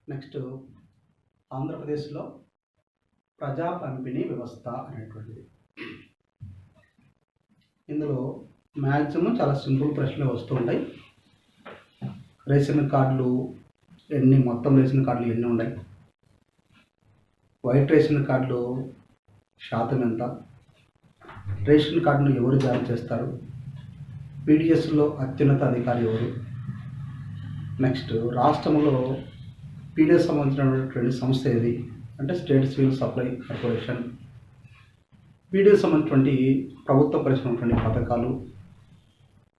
Next ఆంధ్రప్రదేశ్లో ప్రజా పంపిణీ వ్యవస్థ అనేటువంటిది. ఇందులో మ్యాక్సిమం చాలా సింపుల్ ప్రశ్నలు వస్తూ ఉంటాయి. రేషన్ కార్డులు మొత్తం రేషన్ కార్డులు ఎన్ని ఉన్నాయి, వైట్ రేషన్ కార్డులు శాతం ఎంత, రేషన్ కార్డును ఎవరు జారీ చేస్తారు, పీడిఎస్లో అత్యున్నత అధికారి ఎవరు, నెక్స్ట్ రాష్ట్రంలో పీడిఎస్ సంబంధించినటువంటి సంస్థ ఏది అంటే state civil supply corporation, PDS సంబంధించినటువంటి ప్రభుత్వ పరిచినటువంటి పథకాలు,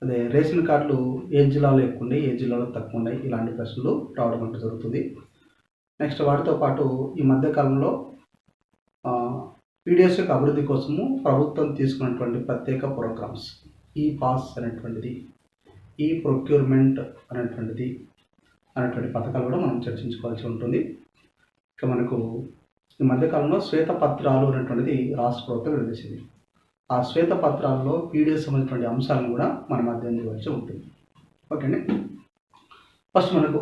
అదే రేషన్ కార్డులు ఏ జిల్లాలో ఎక్కువ ఉన్నాయి, ఏ జిల్లాలో తక్కువ ఉన్నాయి, ఇలాంటి ప్రశ్నలు రావడం అంటూ జరుగుతుంది. నెక్స్ట్ వాటితో పాటు ఈ మధ్యకాలంలో పీడిఎస్ యొక్క అభివృద్ధి కోసము ప్రభుత్వం తీసుకున్నటువంటి ప్రత్యేక ప్రోగ్రామ్స్, ఈ పాస్ అనేటువంటిది, ఈ ప్రొక్యూర్మెంట్ అనేటువంటి పథకాలు కూడా మనం చర్చించుకోవాల్సి ఉంటుంది. ఇక మనకు ఈ మధ్యకాలంలో శ్వేతపత్రాలు అనేటువంటిది రాష్ట్ర ప్రభుత్వం విడుదల. ఆ శ్వేతపత్రాల్లో పీడిఎస్ సంబంధించినటువంటి అంశాలను కూడా మనం అధ్యయనం చేయవలసి ఉంటుంది. ఓకే అండి. ఫస్ట్ మనకు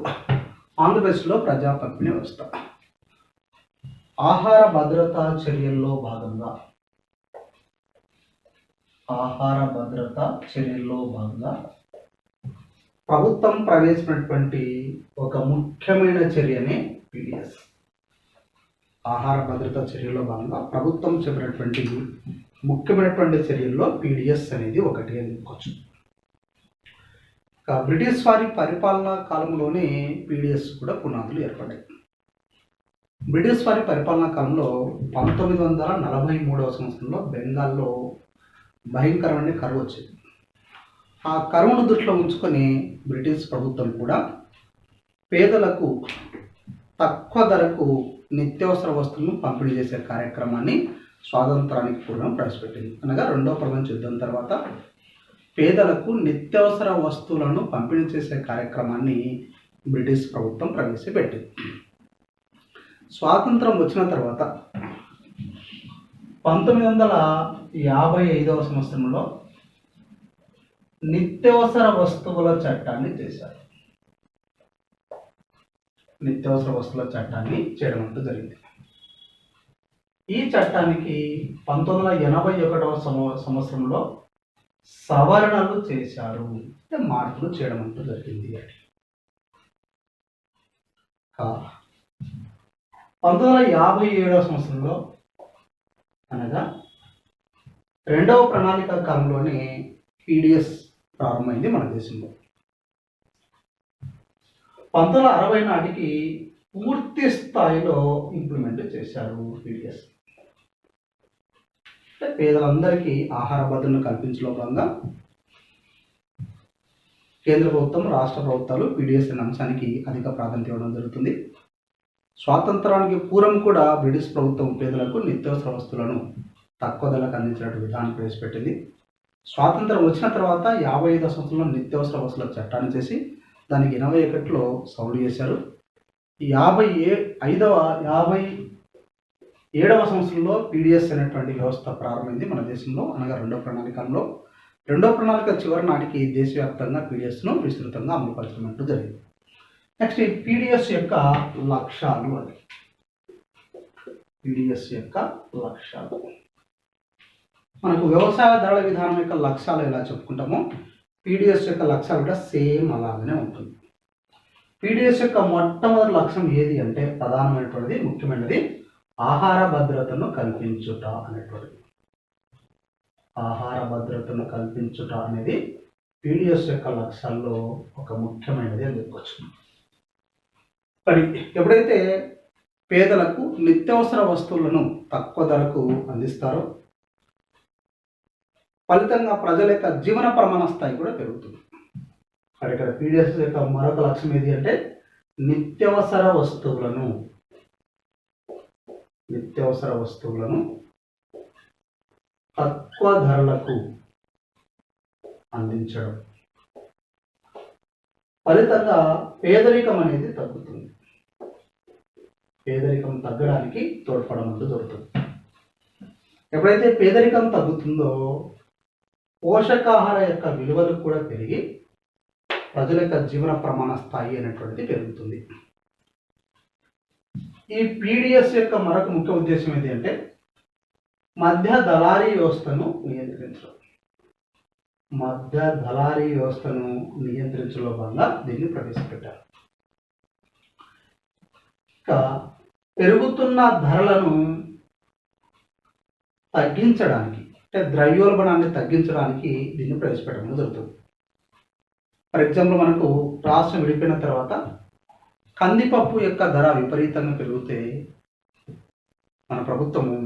ఆంధ్రప్రదేశ్లో ప్రజా పంపిణీ వ్యవస్థ. ఆహార భద్రతా చర్యల్లో భాగంగా ప్రభుత్వం ప్రవేశపెట్టినటువంటి ఒక ముఖ్యమైన చర్యనే పీడిఎస్. ఆహార భద్రతా చర్యల్లో భాగంగా ప్రభుత్వం చెప్పినటువంటి ముఖ్యమైనటువంటి చర్యల్లో పీడిఎస్ అనేది ఒకటి అని చెప్పుకోవచ్చు. బ్రిటిష్ వారి పరిపాలనా కాలంలోనే పీడిఎస్ కూడా పునాదులు ఏర్పడ్డాయి. బ్రిటిష్ వారి పరిపాలనా కాలంలో 1943వ సంవత్సరంలో బెంగాల్లో భయంకరమైన కరువు వచ్చింది. ఆ కరువును దృష్టిలో ఉంచుకొని బ్రిటిష్ ప్రభుత్వం కూడా పేదలకు తక్కువ ధరకు నిత్యావసర వస్తువులను పంపిణీ చేసే కార్యక్రమాన్ని స్వాతంత్రానికి పూర్వం ప్రవేశపెట్టింది. అనగా రెండవ ప్రపంచ యుద్ధం తర్వాత పేదలకు నిత్యావసర వస్తువులను పంపిణీ చేసే కార్యక్రమాన్ని బ్రిటిష్ ప్రభుత్వం ప్రవేశపెట్టింది. స్వాతంత్రం వచ్చిన తర్వాత 1955వ సంవత్సరంలో నిత్యావసర వస్తువుల చట్టాన్ని చేశారు. నిత్యావసర వస్తువుల చట్టాన్ని చేయడం అంటూ జరిగింది. ఈ చట్టానికి 1981వ సంవత్సరంలో సవరణలు చేశారు, అంటే మార్పులు చేయడం అంటూ జరిగింది. 1957వ సంవత్సరంలో అనగా రెండవ ప్రణాళిక కాలంలోనే పీడిఎస్ ప్రారంభమైంది మన దేశంలో. 1960 నాటికి పూర్తి స్థాయిలో ఇంప్లిమెంట్ చేశారు పీడిఎస్. పేదలందరికీ ఆహార భద్రతను కల్పించడంలో భాగంగా కేంద్ర ప్రభుత్వం, రాష్ట్ర ప్రభుత్వాలు పీడిఎస్ అనే అంశానికి అధిక ప్రాధాన్యత ఇవ్వడం జరుగుతుంది. స్వాతంత్రానికి పూర్వం కూడా బ్రిటిష్ ప్రభుత్వం పేదలకు నిత్యావసర వస్తువులను తక్కువ ధరకు అందించినట్టు విధానం ప్రవేశపెట్టింది. స్వాతంత్రం వచ్చిన తర్వాత 55వ సంవత్సరంలో నిత్యావసర వస్తువుల చట్టాన్ని చేసి దానికి 81లో సవరణ చేశారు. 57వ సంవత్సరంలో పీడిఎస్ అనేటువంటి వ్యవస్థ ప్రారంభమైంది మన దేశంలో, అనగా రెండవ ప్రణాళికలో. రెండవ ప్రణాళిక చివరి నాటికి దేశవ్యాప్తంగా పీడిఎస్ను విస్తృతంగా అమలుపరచడం జరిగింది. నెక్స్ట్ ఈ పీడిఎస్ యొక్క లక్ష్యాలు. పీడిఎస్ యొక్క లక్ష్యాలు మనకు వ్యవసాయ ధరల విధానం యొక్క లక్ష్యాలు ఎలా చెప్పుకుంటామో పీడిఎస్ యొక్క లక్ష్యాలు కూడా సేమ్ అలాగనే ఉంటుంది. పీడిఎస్ యొక్క మొట్టమొదటి లక్ష్యం ఏది అంటే ప్రధానమైనటువంటిది, ముఖ్యమైనది ఆహార భద్రతను కల్పించుట అనేటువంటిది. ఆహార భద్రతను కల్పించుట అనేది పీడిఎస్ యొక్క లక్ష్యాల్లో ఒక ముఖ్యమైనది అని చెప్పుకోవచ్చు. మరి ఎప్పుడైతే పేదలకు నిత్యావసర వస్తువులను తక్కువ ధరకు అందిస్తారో ఫలితంగా ప్రజల యొక్క జీవన ప్రమాణ స్థాయి కూడా పెరుగుతుంది. మరి ఇక్కడ పీడిఎస్ యొక్క మరొక లక్ష్యం ఏది అంటే నిత్యావసర వస్తువులను తక్కువ ధరలకు అందించడం. ఫలితంగా పేదరికం అనేది తగ్గుతుంది. పేదరికం తగ్గడానికి తోడ్పడడం జరుగుతుంది. ఎప్పుడైతే పేదరికం తగ్గుతుందో పోషకాహార యొక్క విలువలు కూడా పెరిగి ప్రజల యొక్క జీవన ప్రమాణ స్థాయి అనేటువంటిది పెరుగుతుంది. ఈ పీడిఎస్ యొక్క మరొక ముఖ్య ఉద్దేశం ఏంటి అంటే మధ్య దళారీ వ్యవస్థను నియంత్రించడం. మధ్య దళారీ వ్యవస్థను నియంత్రించడంలో భాగంగా దీన్ని ప్రవేశపెట్టారు. ఇక పెరుగుతున్న ధరలను తగ్గించడానికి అంటే ద్రవ్యోల్బణాన్ని తగ్గించడానికి దీన్ని ప్రవేశపెట్టడం జరుగుతుంది. ఫర్ ఎగ్జాంపుల్ మనకు రాష్ట్రం విడిపోయిన తర్వాత కందిపప్పు యొక్క ధర విపరీతంగా పెరిగితే మన ప్రభుత్వము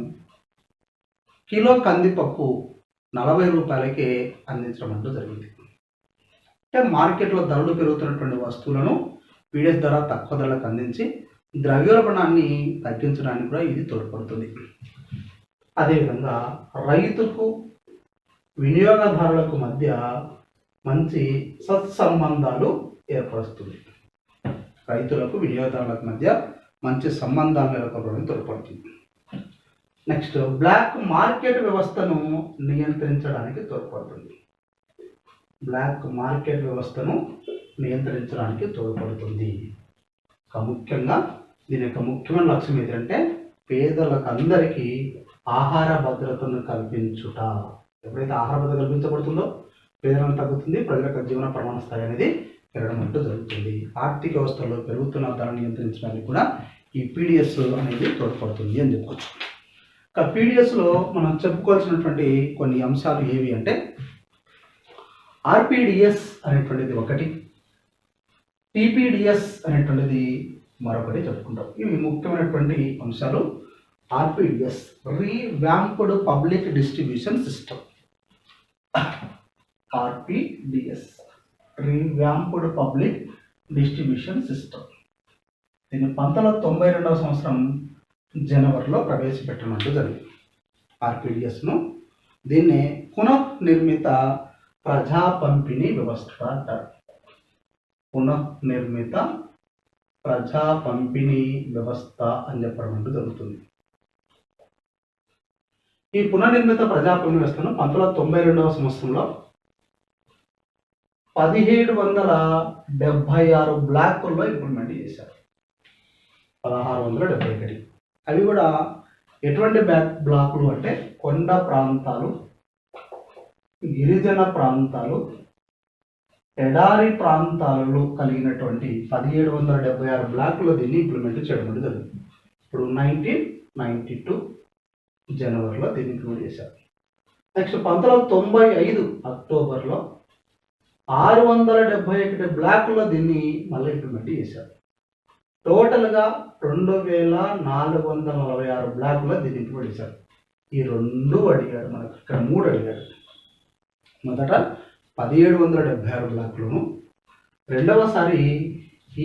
కిలో కందిపప్పు 40 రూపాయలకే అందించడం అంటూ జరిగింది. అంటే మార్కెట్లో ధరలు పెరుగుతున్నటువంటి వస్తువులను పీడిఎస్ ధర తక్కువ ధరలకు అందించి ద్రవ్యోల్బణాన్ని తగ్గించడానికి కూడా ఇది తోడ్పడుతుంది. అదేవిధంగా రైతుకు వినియోగదారులకు మధ్య మంచి సత్సంబంధాలు ఏర్పరుస్తుంది. రైతులకు వినియోగదారులకు మధ్య మంచి సంబంధాలు నెలకొల్పడానికి తోడ్పడుతుంది. నెక్స్ట్ బ్లాక్ మార్కెట్ వ్యవస్థను నియంత్రించడానికి తోడ్పడుతుంది. బ్లాక్ మార్కెట్ వ్యవస్థను నియంత్రించడానికి తోడ్పడుతుంది. ముఖ్యంగా దీని యొక్క ముఖ్యమైన లక్ష్యం ఏంటంటే పేదలకు అందరికీ ఆహార భద్రతను కల్పించుట. ఎప్పుడైతే ఆహార భద్రత కల్పించబడుతుందో పేదరికం తగ్గుతుంది, ప్రజల యొక్క జీవన ప్రమాణ స్థాయి అనేది పెరగడం అంటూ జరుగుతుంది. ఆర్థిక వ్యవస్థలో పెరుగుతున్న ధరను నియంత్రించడానికి కూడా ఈ పీడిఎస్ అనేది తోడ్పడుతుంది అని చెప్పుకోవచ్చు. ఇక పీడిఎస్లో మనం చెప్పుకోవాల్సినటువంటి కొన్ని అంశాలు ఏవి అంటే ఆర్పిడిఎస్ అనేటువంటిది ఒకటి, టీపీడిఎస్ అనేటువంటిది మరొకటి చెప్పుకుంటాం. ఇవి ముఖ్యమైనటువంటి అంశాలు. RPDS revamped public distribution system. RPDS revamped public distribution system. దీన్ని 1992వ సంవత్సరం జనవరిలో ప్రవేశపెట్టమంటూ జరిగింది. ఆర్పిడిఎస్ను దీన్ని పునఃనిర్మిత ప్రజా పంపిణీ వ్యవస్థ అంటారు. పునఃనిర్మిత ప్రజా పంపిణీ వ్యవస్థ అని చెప్పడం అంటూ జరుగుతుంది. ఈ పునర్నిర్మిత ప్రజా పంపిణీ వ్యవస్థను 1992వ సంవత్సరంలో 1776 బ్లాకుల్లో ఇంప్లిమెంట్ చేశారు. 1671. అవి కూడా ఎటువంటి బ్లాకులు అంటే కొండ ప్రాంతాలు, గిరిజన ప్రాంతాలు, ఎడారి ప్రాంతాలలో కలిగినటువంటి 1776 బ్లాకుల్లో దీన్ని ఇంప్లిమెంట్ చేయడం జరిగింది. ఇప్పుడు 1992 జనవరిలో దీన్ని ఇంప్లిమెంట్ చేశారు. నెక్స్ట్ 1995 అక్టోబర్లో 671 బ్లాకుల్లో దీన్ని మళ్ళీ ఇంప్లిమెంట్ చేశారు. టోటల్గా 2446 బ్లాకుల్లో దీన్ని ఇంప్లిమెంట్ చేశారు. ఈ రెండు అడిగాడు మనకు, ఇక్కడ 3 అడిగాడు. మొదట 1776 బ్లాకులను, రెండవసారి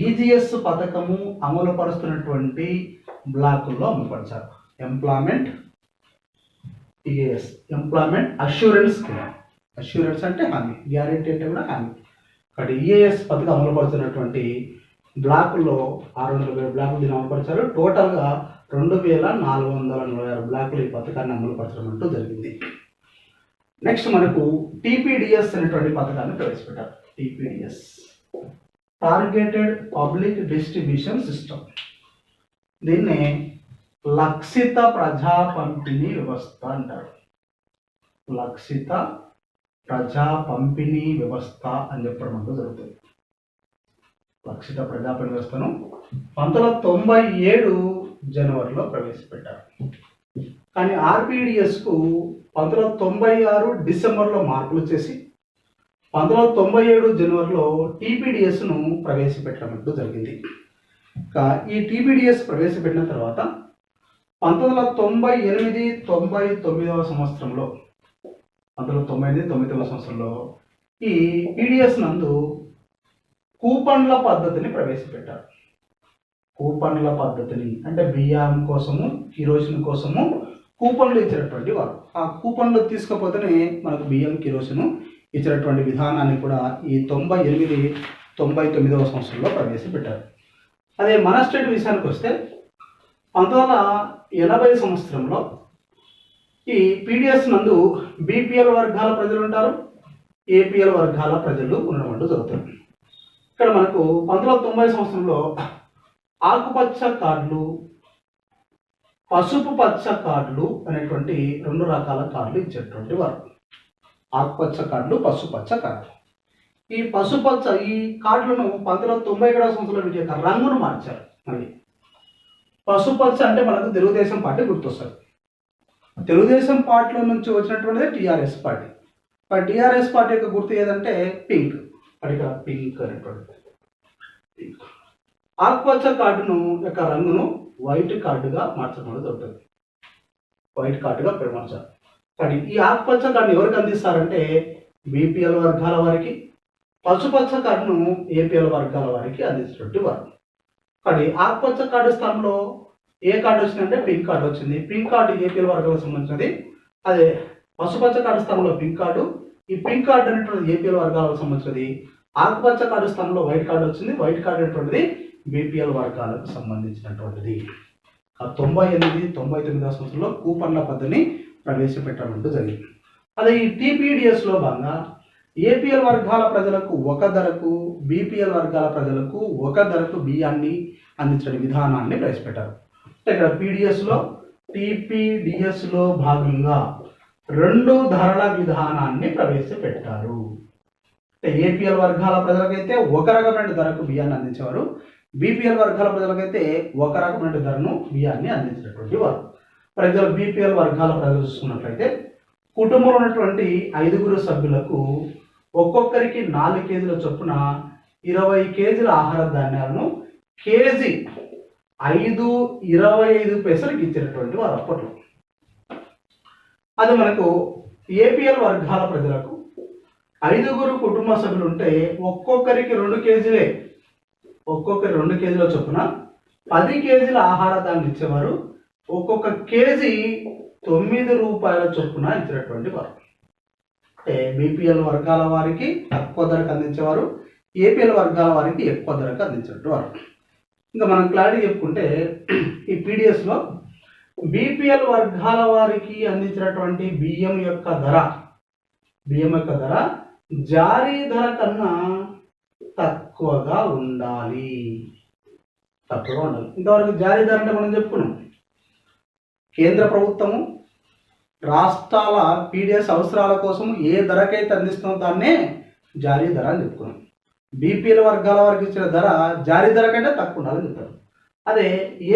ఈజీఎస్ పథకము అమలు పరుస్తున్నటువంటి బ్లాకుల్లో అమలుపరిచారు. Employment TAS, employment assurance scheme. Assurance అంటే హామీ, గ్యారెంటీ అంటే కూడా హామీ. ఇక్కడ ఈఏఎస్ పథకం అమలు పరుస్తున్నటువంటి బ్లాకుల్లో 670 బ్లాకులు దీన్ని అమలుపరిచారు. టోటల్గా 2446 బ్లాకులు ఈ పథకాన్ని అమలుపరచడం అంటూ జరిగింది. నెక్స్ట్ మనకు టీపీడిఎస్ అనేటువంటి పథకాన్ని ప్రవేశపెట్టారు. టీపీడిఎస్ టార్గెటెడ్ పబ్లిక్ డిస్ట్రిబ్యూషన్ సిస్టమ్. దీన్ని లక్షిత ప్రజా పంపిణీ వ్యవస్థ అంటారు. లక్షిత ప్రజా పంపిణీ వ్యవస్థ అని చెప్పడం అంటూ జరుగుతుంది. లక్షిత ప్రజా పంపిణీ వ్యవస్థను 1997 జనవరిలో ప్రవేశపెట్టారు. కానీ ఆర్పిడిఎస్కు 1996 డిసెంబర్లో మార్పులు చేసి 1997 జనవరిలో టీపీడిఎస్ను ప్రవేశపెట్టడం అంటూ జరిగింది. ఈ టీపీడిఎస్ ప్రవేశపెట్టిన తర్వాత 1998-99వ సంవత్సరంలో 1999-99వ సంవత్సరంలో ఈ పీడిఎస్ నందు కూపన్ల పద్ధతిని ప్రవేశపెట్టారు. కూపన్ల పద్ధతిని అంటే బియ్యం కోసము, కిరోసిన్ కోసము కూపన్లు ఇచ్చినటువంటి వారు. ఆ కూపన్లు తీసుకపోతేనే మనకు బియ్యం, కిరోసిన్ ఇచ్చినటువంటి విధానాన్ని కూడా ఈ 98-99వ సంవత్సరంలో ప్రవేశపెట్టారు. అదే మన స్టేట్ విషయానికి వస్తే 1980 సంవత్సరంలో ఈ పీడిఎస్ నందు బీపీఎల్ వర్గాల ప్రజలు ఉంటారు, ఏపీఎల్ వర్గాల ప్రజలు ఉండడం అంటూ జరుగుతుంది. ఇక్కడ మనకు 1990 సంవత్సరంలో ఆకుపచ్చ కార్డులు, పసుపు పచ్చ కార్డులు అనేటువంటి 2 రకాల కార్డులు ఇచ్చేటువంటి వారు. ఆకుపచ్చ కార్డులు, పసుపచ్చ కార్డులు. ఈ పసుపచ్చ ఈ కార్డులను 1997 సంవత్సరంలో వీటి యొక్క రంగును మార్చారు. మరి పసుపచ్చ అంటే మనకు తెలుగుదేశం పార్టీ గుర్తొస్తుంది. తెలుగుదేశం పార్టీలో నుంచి వచ్చినటువంటిది టీఆర్ఎస్ పార్టీ. మరి టీఆర్ఎస్ పార్టీ యొక్క గుర్తు ఏదంటే పింక్. మరి ఇక్కడ పింక్ అనేటువంటిది. ఆకుపచ్చ కార్డును యొక్క రంగును వైట్ కార్డుగా మార్చడం జరుగుతుంది. వైట్ కార్డుగా మార్చారు. కానీ ఈ ఆకుపచ్చ కార్డును ఎవరికి అందిస్తారంటే బీపీఎల్ వర్గాల వారికి, పసుపచ్చ కార్డును ఏపీఎల్ వర్గాల వారికి అందించినటువంటి వారు. కానీ ఆకుపచ్చ కార్డు స్థానంలో ఏ కార్డు వచ్చిందంటే పింక్ కార్డు వచ్చింది. పింక్ కార్డు ఏపీఎల్ వర్గాలకు సంబంధించినది. అదే పసుపచ్చ కార్డు స్థానంలో పింక్ కార్డు, ఈ పింక్ కార్డు అనేటువంటిది ఏపీఎల్ వర్గాలకు సంబంధించినది. ఆకుపచ్చ కార్డు స్థానంలో వైట్ కార్డు వచ్చింది. వైట్ కార్డు అనేటువంటిది బీపీఎల్ వర్గాలకు సంబంధించినటువంటిది. 98-99 సంవత్సరంలో కూపన్ల పద్ధతిని ప్రవేశపెట్టడం జరిగింది. అదే ఈ టీపీడిఎస్లో భాగంగా ఏపీఎల్ వర్గాల ప్రజలకు ఒక ధరకు, బీపీఎల్ వర్గాల ప్రజలకు ఒక ధరకు బియ్యాన్ని అందించే విధానాన్ని ప్రవేశపెట్టారు. ఇక్కడ పీడిఎస్లో టీపీడిఎస్లో భాగంగా 2 ధరల విధానాన్ని ప్రవేశపెట్టారు. ఏపీఎల్ వర్గాల ప్రజలకైతే ఒక రకమైన ధరకు బియ్యాన్ని అందించేవారు. బీపీఎల్ వర్గాల ప్రజలకైతే ఒక రకమైన ధరను బియ్యాన్ని అందించినటువంటి వారు. ఫర్ ఎగ్జాంపుల్ బీపీఎల్ వర్గాల ప్రజలు చూసుకున్నట్లయితే కుటుంబంలో ఉన్నటువంటి 5 సభ్యులకు ఒక్కొక్కరికి 4 కేజీల చొప్పున 20 కేజీల ఆహార ధాన్యాలను కేజీ 5.25 పైసలకు ఇచ్చినటువంటి వారు అప్పట్లో. అది మనకు ఏపీఎల్ వర్గాల ప్రజలకు 5 కుటుంబ సభ్యులు ఉంటే ఒక్కొక్కరికి 2 కేజీలే, ఒక్కొక్కరి 2 కేజీల చొప్పున 10 కేజీల ఆహార ధాన్యాలు ఇచ్చేవారు. ఒక్కొక్క కేజీ 9 రూపాయల చొప్పున ఇచ్చినటువంటి వారు. అంటే బీపీఎల్ వర్గాల వారికి తక్కువ ధరకు అందించేవారు, ఏపీఎల్ వర్గాల వారికి ఎక్కువ ధరకు అందించేటువంటి వారు. ఇంకా మనం క్లారిటీ చెప్పుకుంటే ఈ పీడిఎస్లో బీపీఎల్ వర్గాల వారికి అందించినటువంటి బియ్యం యొక్క ధర జారీ ధర కన్నా తక్కువగా ఉండాలి. ఇంతవరకు జారీ ధర అంటే మనం చెప్పుకున్నాం, కేంద్ర ప్రభుత్వము రాష్ట్రాల పీడిఎస్ అవసరాల కోసం ఏ ధరకైతే అందిస్తుందో దాన్నే జారీ ధర అని చెప్పుకున్నాం. బీపీఎల్ వర్గాల వారికి ఇచ్చిన ధర జారీ ధర కంటే తక్కువ ఉండాలని చెప్పారు. అదే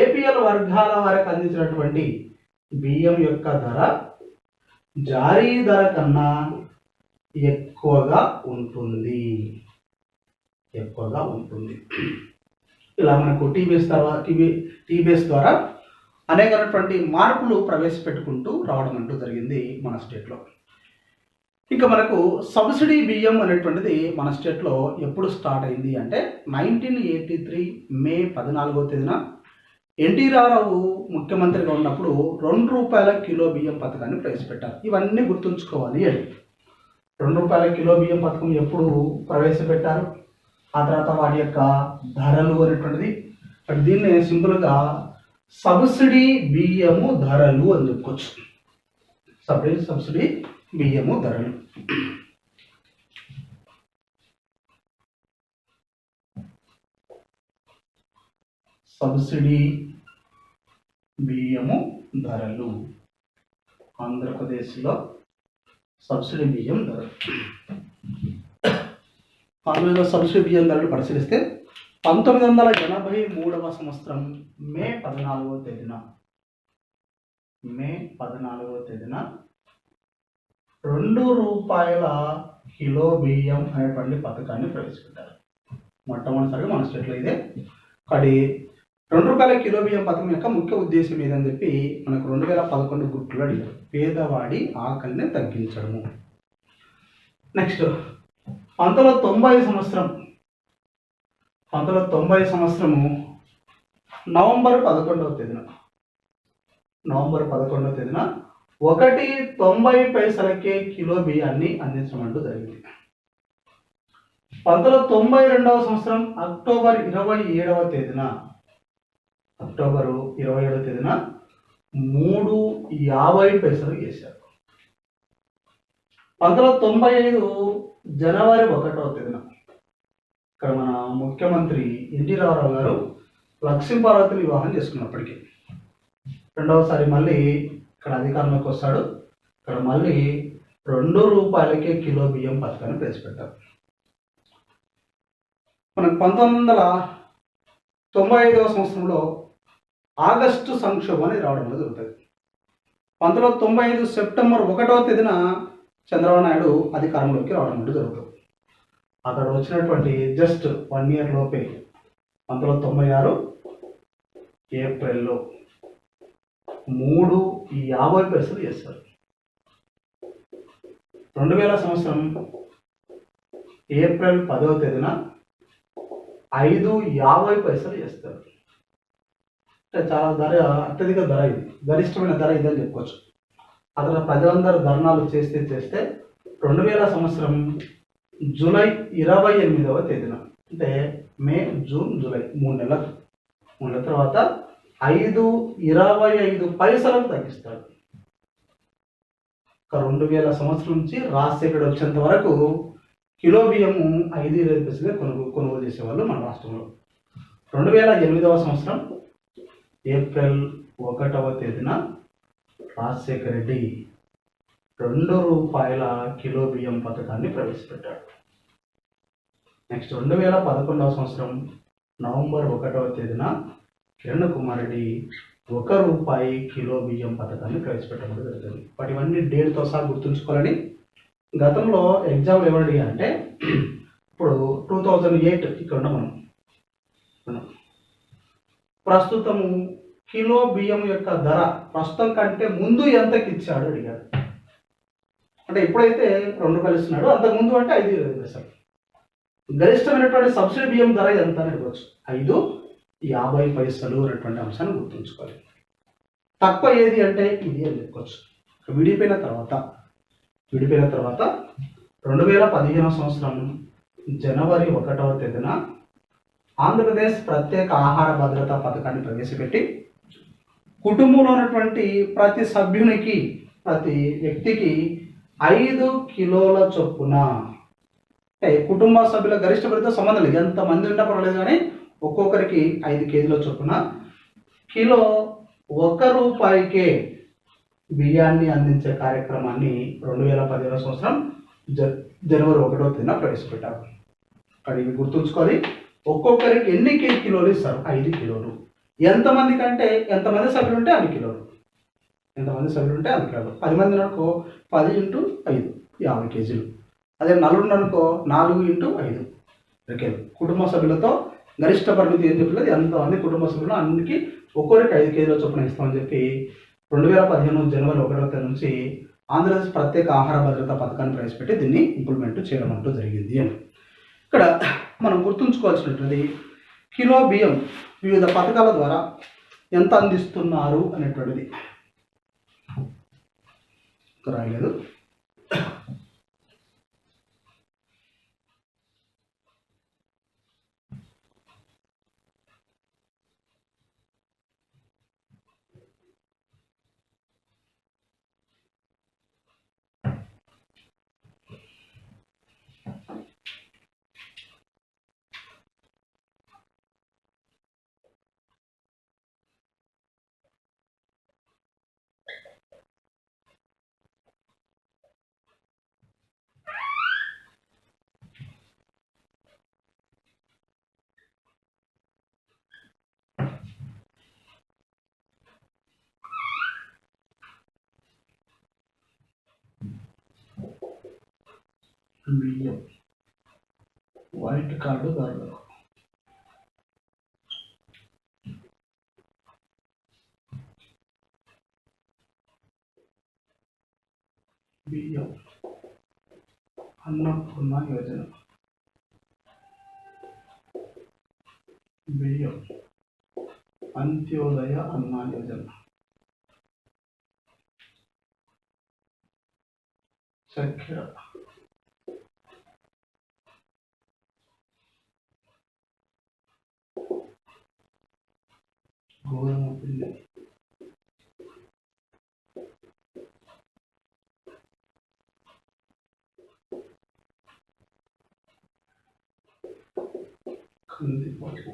ఏపీఎల్ వర్గాల వారికి అందించినటువంటి బియ్యం యొక్క ధర జారీ ధర కన్నా ఎక్కువగా ఉంటుంది. ఇలా మనకు టీబీఎస్ ద్వారా అనేకమైనటువంటి మార్పులు ప్రవేశపెట్టుకుంటూ రావడం అంటూ జరిగింది మన స్టేట్లో. ఇంకా మనకు సబ్సిడీ బియ్యం అనేటువంటిది మన స్టేట్లో ఎప్పుడు స్టార్ట్ అయింది అంటే 1983 మే 14వ తేదీన ఎన్టీ రామారావు ముఖ్యమంత్రిగా ఉన్నప్పుడు 2 రూపాయల కిలో బియ్యం పథకాన్ని ప్రవేశపెట్టారు. ఇవన్నీ గుర్తుంచుకోవాలి. 2 రూపాయల కిలో బియ్యం పథకం ఎప్పుడు ప్రవేశపెట్టారు, ఆ తర్వాత వాటి యొక్క ధరలు అనేటువంటిది, దీన్ని సింపుల్గా సబ్సిడీ బియ్యము ధరలు అని చెప్పుకోవచ్చు. సబ్సిడీ బియ్యము ధరలు. సబ్సిడీ బియ్యము ధరలు ఆంధ్రప్రదేశ్లో సబ్సిడీ బియ్యం ధరలు. ఆంధ్రప్రదేశ్లో సబ్సిడీ బియ్యం ధరలు పరిశీలిస్తే 1983వ సంవత్సరం మే 14వ తేదీన 2 రూపాయల కిలో బియ్యం అనేటువంటి పథకాన్ని ప్రవేశపెట్టారు. మొట్టమొదటిసారిగా మన స్టేట్లో ఇదే. కానీ 2 రూపాయల కిలో బియ్యం పథకం యొక్క ముఖ్య ఉద్దేశం ఏదని చెప్పి మనకు 2011 గుర్తులు అడిగారు. పేదవాడి ఆకలిని తగ్గించడము. నెక్స్ట్ 1990 సంవత్సరము నవంబర్ 11వ తేదీన 1.90 పైసలకే కిలో బియ్యాన్ని అందించడం జరిగింది. 1992వ సంవత్సరం అక్టోబర్ 27వ తేదీన 3.50 పైసలు చేశారు. 1995 జనవరి 1వ తేదీన ఇక్కడ మన ముఖ్యమంత్రి ఎన్టీ రామారావు గారు లక్ష్మీపార్వతిని వివాహం చేసుకున్నప్పటికీ రెండవసారి మళ్ళీ ఇక్కడ అధికారంలోకి వస్తాడు. ఇక్కడ మళ్ళీ 2 రూపాయలకే కిలో బియ్యం పథకాన్ని ప్రవేశపెట్టారు. మనకు 1995వ సంవత్సరంలో ఆగస్టు సంక్షోభం అనేది రావడం జరుగుతుంది. 1995 సెప్టెంబర్ 1వ తేదీన చంద్రబాబు నాయుడు అధికారంలోకి రావడం జరుగుతుంది. అక్కడ వచ్చినటువంటి జస్ట్ 1 ఇయర్ లోపే 1996 ఏప్రిల్లో 3.50 పైసలు చేస్తారు. 2000 సంవత్సరం ఏప్రిల్ 10వ తేదీన 5.50 పైసలు చేస్తారు. అంటే చాలా ధర, అత్యధిక ధర, ఇది గరిష్టమైన ధర ఇదని చెప్పుకోవచ్చు. అక్కడ ప్రజలందరూ ధర్నాలు చేస్తే 2000 సంవత్సరం జూలై 28వ తేదీన, అంటే మే, జూన్, జూలై 3 నెలల తర్వాత 5.25 పైసలకు తగ్గిస్తాడు. 2000 సంవత్సరం నుంచి రాజశేఖర్ వచ్చేంత వరకు కిలో బియ్యము 5.25 పైసలుగా కొనుగోలు చేసేవాళ్ళు మన రాష్ట్రంలో. 2008వ సంవత్సరం ఏప్రిల్ 1వ తేదీన రాజశేఖర రెడ్డి 2 రూపాయల కిలో బియ్యం పథకాన్ని ప్రవేశపెట్టాడు. నెక్స్ట్ 2011వ సంవత్సరం నవంబర్ 1వ తేదీన కిరణ్ కుమార్ రెడ్డి 1 రూపాయి కిలో బియ్యం పథకాన్ని ప్రవేశపెట్టడం జరుగుతుంది. బట్ ఇవన్నీ డేట్తో సహా గుర్తుంచుకోవాలని. గతంలో ఎగ్జామ్ ఎవరు అడిగారంటే, ఇప్పుడు 2008 ఇక్కడ ఉన్నాం మనం. ప్రస్తుతము కిలో బియ్యం యొక్క ధర ప్రస్తుతం కంటే ముందు ఎంతకి ఇచ్చాడు అడిగారు. అంటే ఇప్పుడైతే 2 రూపాయలు ఇస్తున్నాడు, అంతకుముందు అంటే 5.25 పైసలు. గరిష్టమైనటువంటి సబ్సిడీ బియ్యం ధర ఎంత అని అడగవచ్చు. 5.50 పైసలు అనేటువంటి అంశాన్ని గుర్తుంచుకోవాలి. తక్కువ ఏది అంటే ఇది అని చెప్పుకోవచ్చు. విడిపోయిన తర్వాత 2015వ సంవత్సరం జనవరి 1వ తేదీన ఆంధ్రప్రదేశ్ ప్రత్యేక ఆహార భద్రతా పథకాన్ని ప్రవేశపెట్టి కుటుంబంలో ఉన్నటువంటి ప్రతి సభ్యునికి, ప్రతి వ్యక్తికి 5 కిలోల చొప్పున, అంటే కుటుంబ సభ్యుల గరిష్ట పరిధితో సంబంధం లేదు, ఎంతమంది ఉన్నా పర్వాలేదు కానీ ఒక్కొక్కరికి 5 కేజీల చొప్పున కిలో 1 రూపాయికే బియ్యాన్ని అందించే కార్యక్రమాన్ని 2015వ సంవత్సరం జనవరి 1వ తేదీన ప్రవేశపెట్టారు. అక్కడ ఇవి గుర్తుంచుకోవాలి. ఒక్కొక్కరికి ఎన్ని కిలోలు ఇస్తారు? 5 కిలోలు. ఎంతమంది కంటే ఎంతమంది సభ్యులు ఉంటే అన్ని కిలోలు. 10 మంది అనుకో 10 × 5 50 కేజీలు. అదే 4 అనుకో 4 × 5 కేజీలు. కుటుంబ సభ్యులతో గరిష్ట పరిమితి ఏం చెప్పలేదు, ఎంతమంది కుటుంబ సభ్యులు అన్నికి ఒక్కొక్కరికి 5 కేజీల చొప్పున ఇస్తామని చెప్పి 2015 జనవరి 1వ తేదీ నుంచి ఆంధ్రప్రదేశ్ ప్రత్యేక ఆహార భద్రతా పథకాన్ని ప్రవేశపెట్టి దీన్ని ఇంప్లిమెంట్ చేయడం అంటూ జరిగింది. ఇక్కడ మనం గుర్తుంచుకోవాల్సినటువంటి కిలో బియ్యం వివిధ పథకాల ద్వారా ఎంత అందిస్తున్నారు అనేటువంటిది రాయలేదు. బియ్యం వైట్ కార్డు ధరలు బియ్యం అన్నపూర్ణ యోజన, బియ్యం అంత్యోదయ అన్న యోజన, చక్కెర, గోధుమ పిండి, కందిపప్పు,